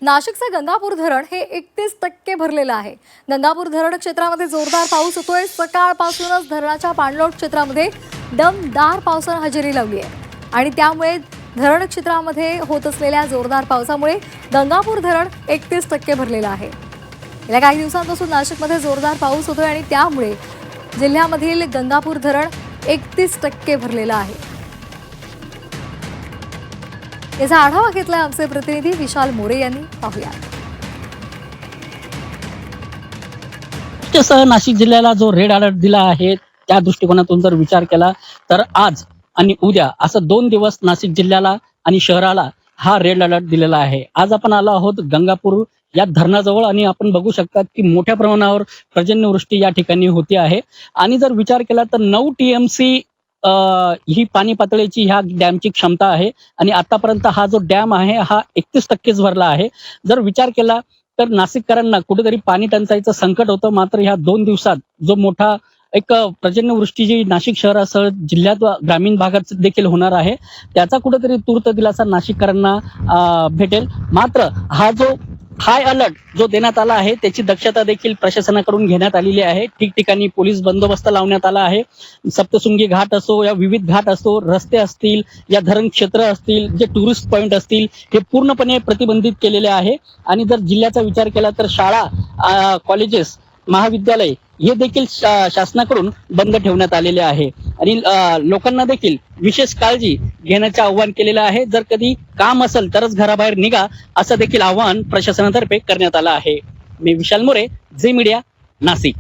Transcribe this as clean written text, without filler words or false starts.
नाशिकचे गंगापूर धरण हे 31% भरलेलं आहे। गंगापूर धरण क्षेत्रामध्ये जोरदार पाऊस होतोय। सकाळपासूनच धरणाच्या पाणलोट क्षेत्रामध्ये दमदार पावसाने हजेरी लावली आहे आणि त्यामुळे धरण क्षेत्रामध्ये होत असलेल्या जोरदार पावसामुळे गंगापूर धरण 31% भरलेलं आहे। गेल्या काही दिवसांपासून नाशिकमध्ये जोरदार पाऊस होतोय आणि त्यामुळे जिल्ह्यामधील गंगापूर धरण 31% भरलेलं आहे। याचा आढावा घेतलाय आमचे प्रतिनिधी विशाल मोरे यांनी। पाहूया। नाशिक जिल्ह्याला जो रेड अलर्ट दिला आहे त्या दृष्टिकोनातून जर विचार केला तर आज आणि उद्या असं 2 दिवस नाशिक जिल्ह्याला आणि शहराला हा रेड अलर्ट दिलेला आहे। आज आपण आलो आहोत गंगापूर या धरणाजवळ आणि आपण बघू शकता की मोठ्या प्रमाणावर पर्जन्यवृष्टी या ठिकाणी होती आहे आणि जर विचार केला तर 9 TMC ही पाणी पातळीची ह्या डॅमची क्षमता आहे आणि आतापर्यंत हा जो डॅम आहे हा 31%च भरला आहे। जर विचार केला तर नाशिककरांना कुठेतरी पाणी टंचाईचं संकट होतं, मात्र ह्या 2 दिवसात जो मोठा एक पर्जन्यवृष्टी जी नाशिक शहरासह जिल्ह्यात ग्रामीण भागात देखील होणार आहे त्याचा कुठेतरी तूर्त दिलासा नाशिककरांना भेटेल। मात्र हा जो हाय अलर्ट जो देण्यात आला आहे त्याची दक्षता देखील प्रशासनाकडून घेण्यात आलेली आहे। ठिकठिकाणी पोलीस बंदोबस्त लावण्यात आला आहे। सप्तशृंगी घाट असो या विविध घाट असो, रस्ते असतील, या धरण क्षेत्र असतील, जे टुरिस्ट पॉइंट असतील, हे पूर्णपणे प्रतिबंधित केलेले आहे। आणि जर जिल्ह्याचा विचार केला तर शाळा, कॉलेजेस, महाविद्यालय हे देखील शासनाकडून बंद ठेवण्यात आलेले आहे आणि लोकांना देखील विशेष काळजी घेण्याचे आवाहन केलेलं आहे। जर कधी काम असेल तरच घराबाहेर निघा असं देखील आवाहन प्रशासनातर्फे करण्यात आलं आहे। मी विशाल मोरे, झी मीडिया, नाशिक।